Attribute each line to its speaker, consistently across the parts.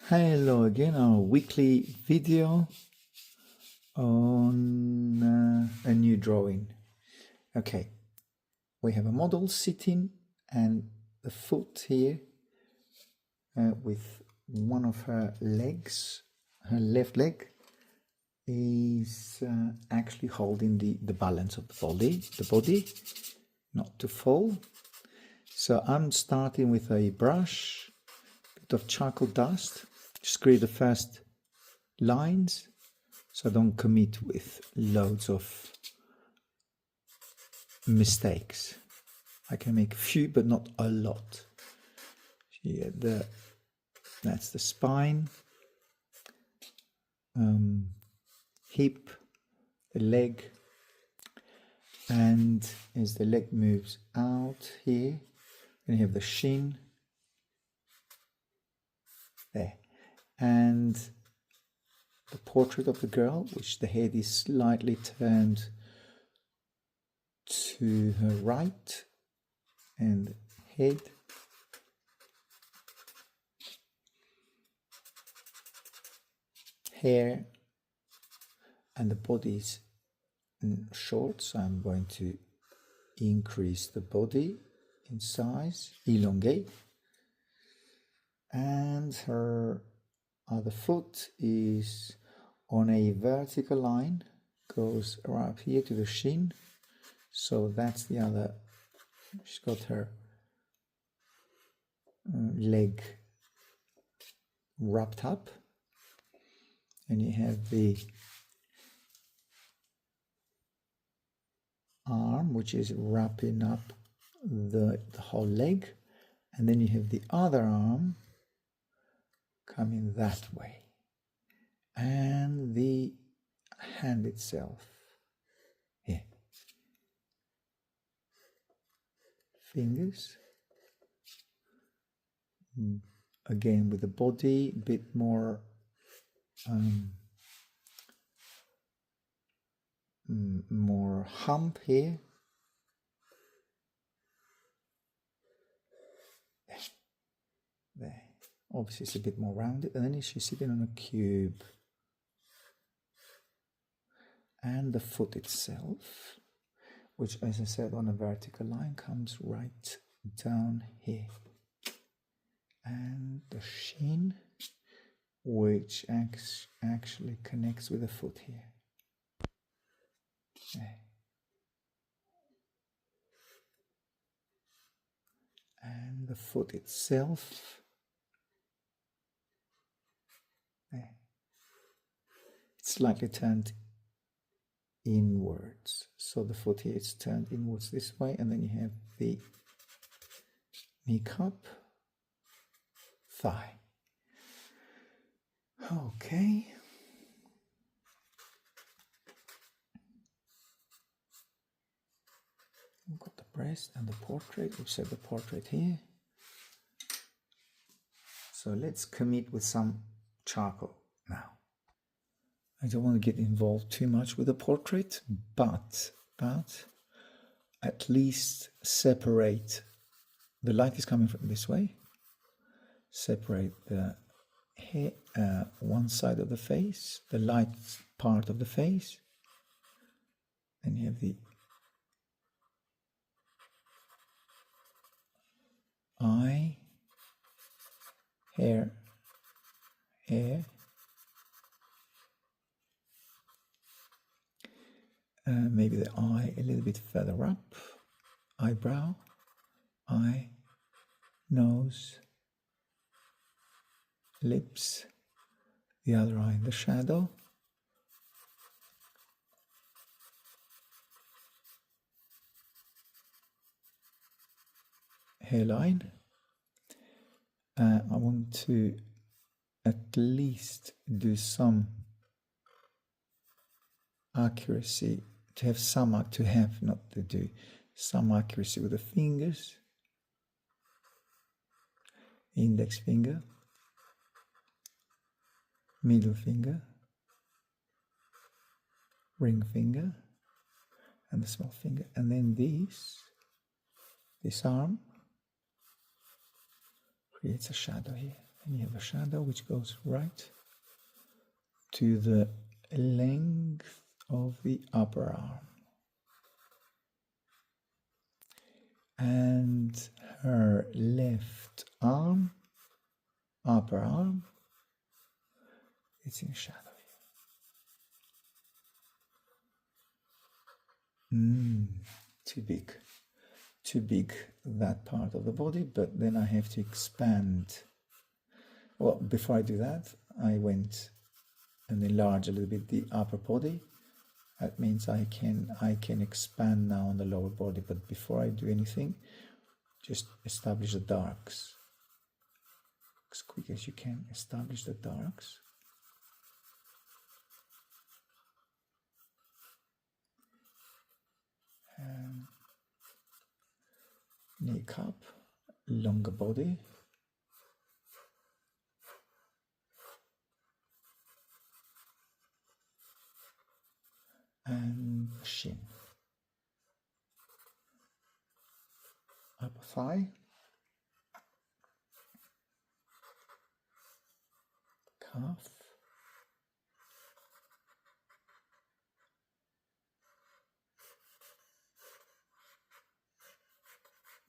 Speaker 1: Hello again, our weekly video on a new drawing. Okay, we have a model sitting and the foot here with one of her legs, her left leg is actually holding the balance of the body not to fall. So I'm starting with a brush, bit of charcoal dust, just create the first lines so I don't commit with loads of mistakes. I can make a few but not a lot. Here, that's the spine, hip, the leg, and as the leg moves out here, then you have the shin there, and the portrait of the girl, which the head is slightly turned to her right, and head, hair, and the body is short, so I'm going to increase the body in size, elongate, and her other foot is on a vertical line, goes right here to the shin, so that's the other. She's got her leg wrapped up, and you have the arm which is wrapping up the whole leg, and then you have the other arm coming that way, and the hand itself here, fingers, again with the body a bit more more hump here, there. Obviously it's a bit more rounded, and then she's sitting on a cube, and the foot itself, which, as I said, on a vertical line comes right down here, and the shin, which actually connects with the foot here. There. And the foot itself, there. It's slightly turned inwards, so the foot here is turned inwards this way, and then you have the kneecap, thigh. Okay. We've got the breast and the portrait. We've set the portrait here. So let's commit with some charcoal now. I don't want to get involved too much with the portrait, but at least separate. The light is coming from this way. Separate the hair, one side of the face, the light part of the face, and you have the eye, hair, maybe the eye a little bit further up, eyebrow, eye, nose, lips, the other eye in the shadow, hairline. I want to at least do some accuracy, not to do some accuracy with the fingers, index finger, middle finger, ring finger, and the small finger, and then this arm creates a shadow here. And you have a shadow which goes right to the length of the upper arm. And her left arm, upper arm, it's in shadow. Too big, that part of the body, but then I have to expand. Well, before I do that, I went and enlarge a little bit the upper body. That means I can expand now on the lower body, but before I do anything, just establish the darks. As quick as you can, establish the darks. Knee cup, longer body. And shin. Upper thigh. Calf.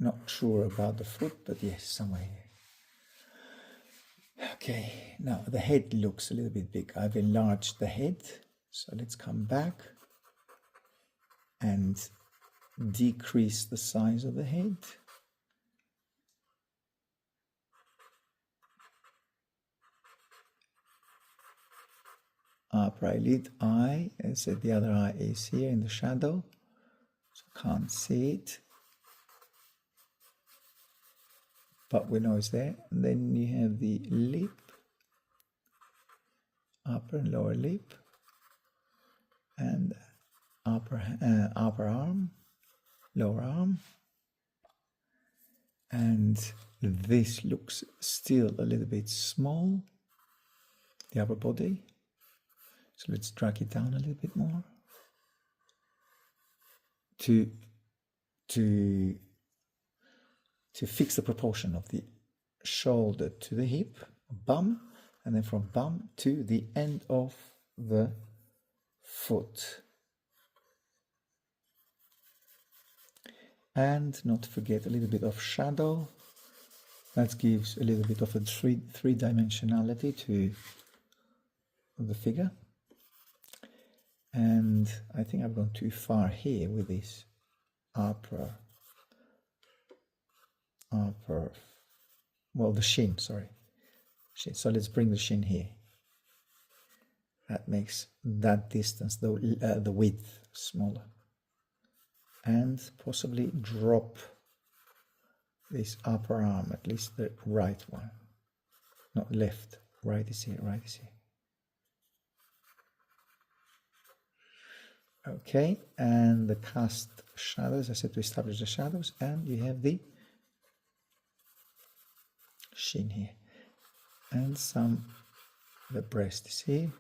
Speaker 1: Not sure about the foot, but yes, somewhere here. Okay, now the head looks a little bit big. I've enlarged the head, so let's come back and decrease the size of the head. Upper eyelid, eye, as I said, the other eye is here in the shadow, so can't see it, but we know it's there. And then you have the lip, upper and lower lip, and upper arm, lower arm, and this looks still a little bit small, the upper body. So let's drag it down a little bit more to fix the proportion of the shoulder to the hip, bum, and then from bum to the end of the foot. And not to forget a little bit of shadow. That gives a little bit of a three-dimensionality to the figure. And I think I've gone too far here with this upper, well, the shin, sorry. Shin. So let's bring the shin here. That makes that distance, the width, smaller. And possibly drop this upper arm, at least the right one. Not left, right is here, right is here. Okay, and the cast shadows, I said to establish the shadows, and you have the shin here. And the breast is here,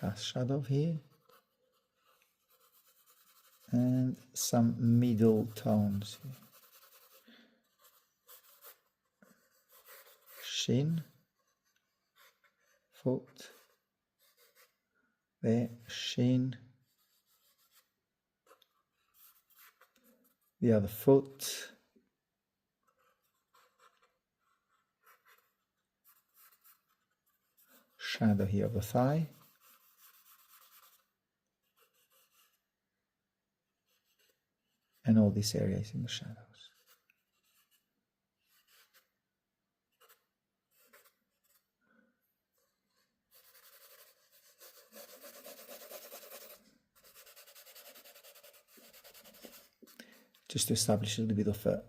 Speaker 1: cast shadow here, and some middle tones here. Shin, foot, there, shin, the other foot, shadow here of the thigh, and all these areas in the shadows. Just to establish a little bit of a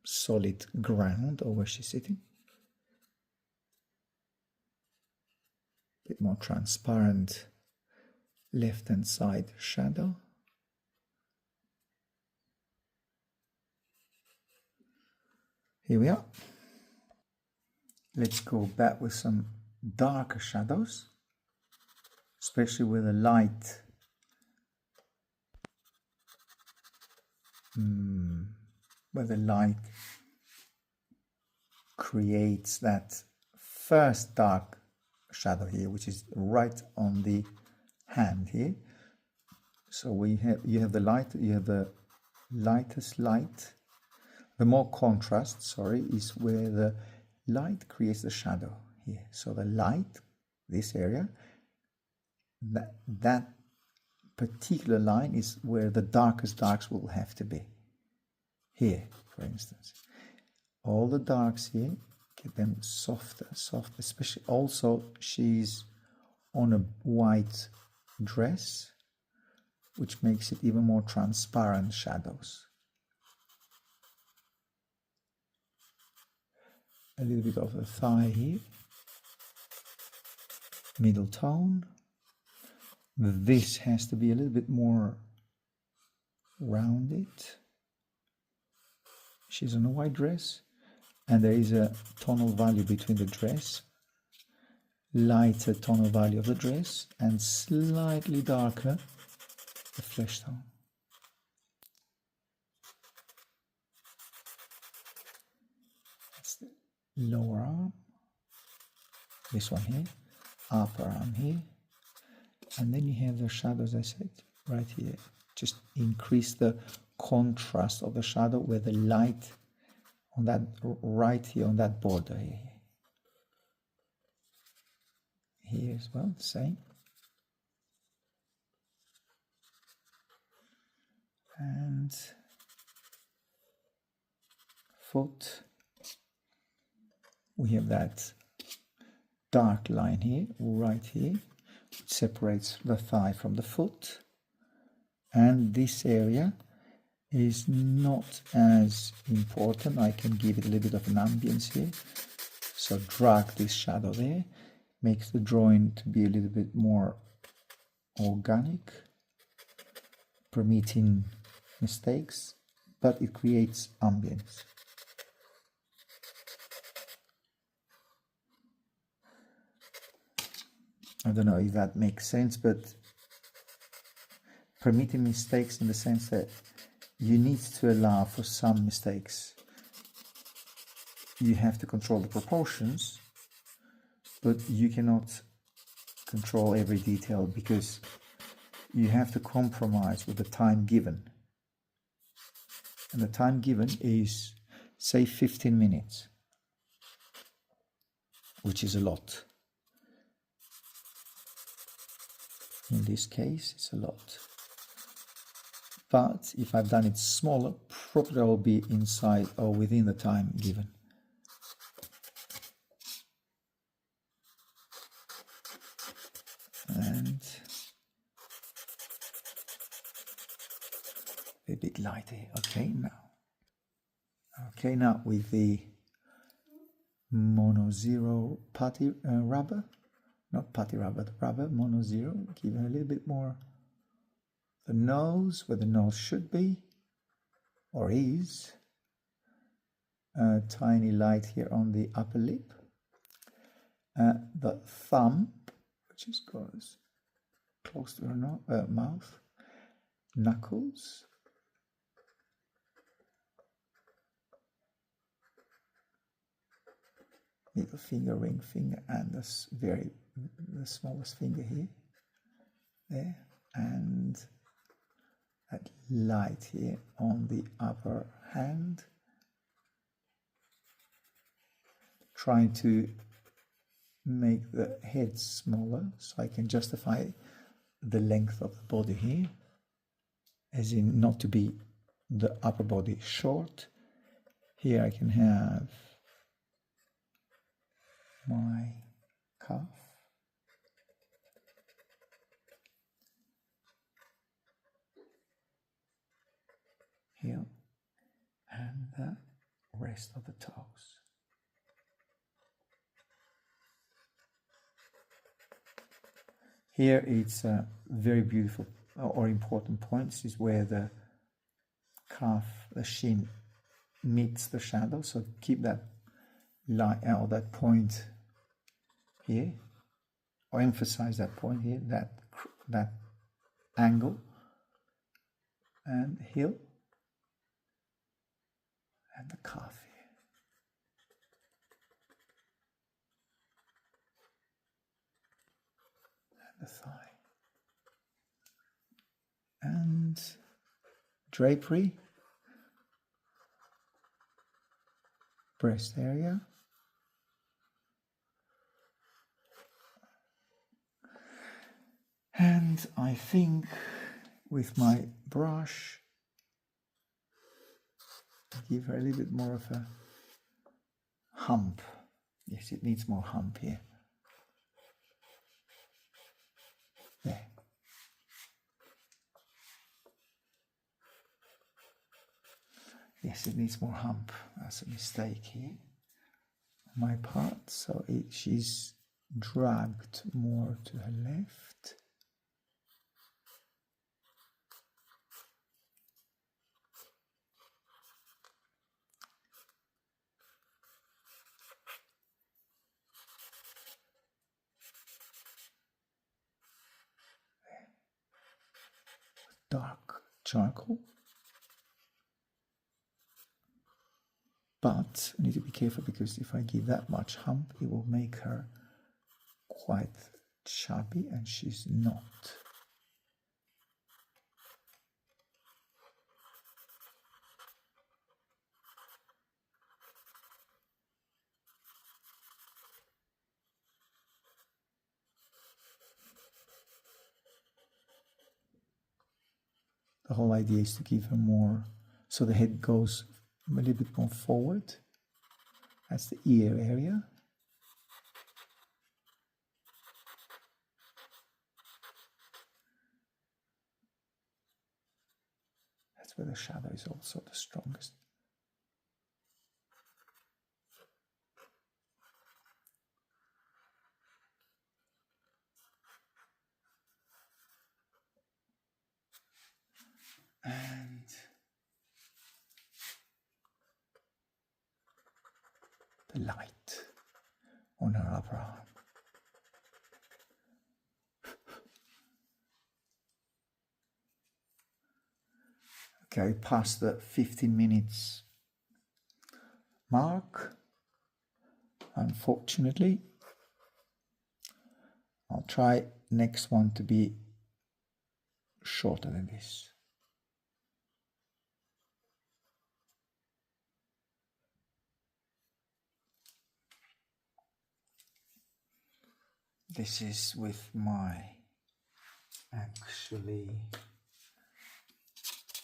Speaker 1: solid ground over where she's sitting. A bit more transparent left-hand side shadow. Here we are. Let's go back with some darker shadows, especially with a light creates that first dark shadow here, which is right on the hand here. So you have the lightest light. The more contrast, sorry, is where the light creates the shadow here. So the light, this area, that particular line is where the darkest darks will have to be. Here, for instance. All the darks here, get them softer, especially also she's on a white dress, which makes it even more transparent shadows. A little bit of the thigh here, middle tone. This has to be a little bit more rounded. She's on a white dress, and there is a tonal value between the dress, lighter tonal value of the dress, and slightly darker the flesh tone. That's the lower arm, this one here, upper arm here, and then you have the shadows, I said, right here. Just increase the contrast of the shadow with the light on that right here on that border here. Here as well, the same. And foot, we have that dark line here, right here, which separates the thigh from the foot. And this area is not as important. I can give it a little bit of an ambience here. So drag this shadow there, makes the drawing to be a little bit more organic, permitting mistakes, but it creates ambience. I don't know if that makes sense, but permitting mistakes in the sense that you need to allow for some mistakes. You have to control the proportions, but you cannot control every detail because you have to compromise with the time given. And the time given is, say, 15 minutes, which is a lot. In this case, it's a lot. But if I've done it smaller, probably I will be inside or within the time given. And a bit lighter. Okay, now with the Mono Zero putty rubber, not putty rubber, the rubber Mono Zero, give it a little bit more. The nose, where the nose should be, or is. A tiny light here on the upper lip. The thumb, which goes close to her mouth. Knuckles. Middle finger, ring finger, and the smallest finger here. There. And that light here on the upper hand, trying to make the head smaller so I can justify the length of the body here, as in not to be the upper body short. Here I can have my calf. Here, and the rest of the toes. Here it's a very beautiful or important point. This is where the calf, the shin, meets the shadow. So keep that line or that point here, or emphasize that point here, that angle, and heel. And the calf here. the thigh. And drapery, breast area. And I think with my brush, give her a little bit more of a hump. Yes, it needs more hump here. There. Yes, it needs more hump. That's a mistake here on my part. So she's dragged more to her left. Dark charcoal. But I need to be careful because if I give that much hump, it will make her quite chubby, and she's not. The whole idea is to give her more, so the head goes a little bit more forward. That's the ear area. That's where the shadow is also the strongest. And the light on her upper arm. Okay, past the 15 minutes mark, unfortunately. I'll try next one to be shorter than this. This is with my, actually,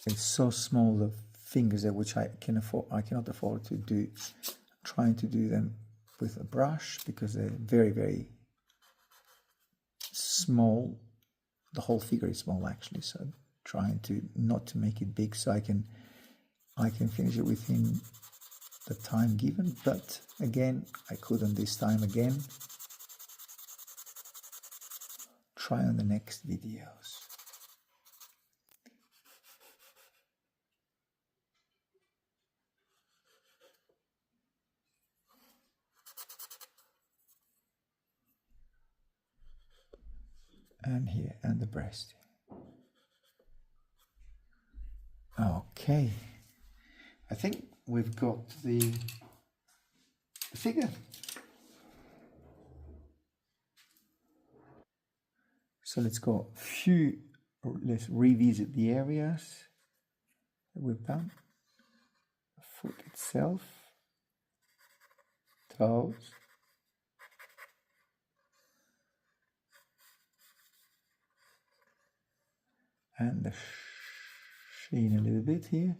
Speaker 1: it's so small, the fingers there, which I cannot afford to do. I'm trying to do them with a brush because they're very, very small. The whole figure is small actually, so I'm trying to not to make it big so I can finish it within the time given, but again I couldn't this time again. Try on the next videos. And here, and the breast. Okay, I think we've got the figure. So let's let's revisit the areas that we've done. The foot itself, toes, and the sheen a little bit here.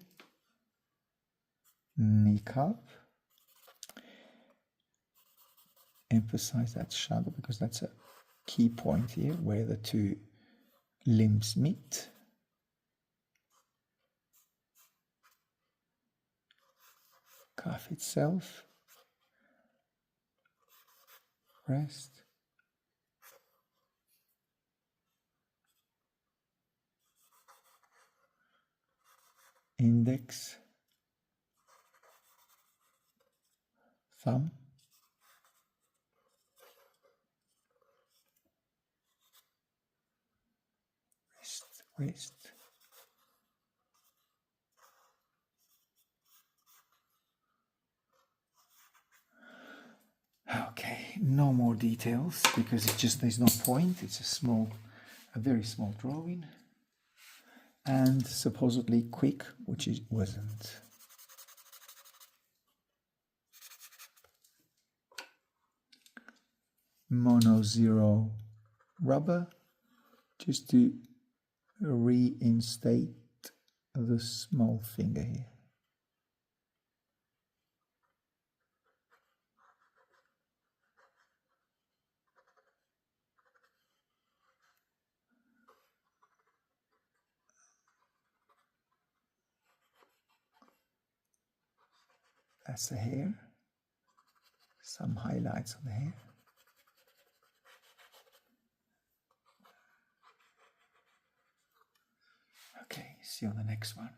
Speaker 1: Kneecap. Emphasize that shadow because that's a key point here where the two limbs meet. Calf itself. Rest. Index. Thumb. Wrist. Okay, no more details because there's no point. It's a very small drawing, and supposedly quick, which it wasn't. Mono zero rubber, just to reinstate the small finger here. That's the hair. Some highlights on the hair. Okay, see you on the next one.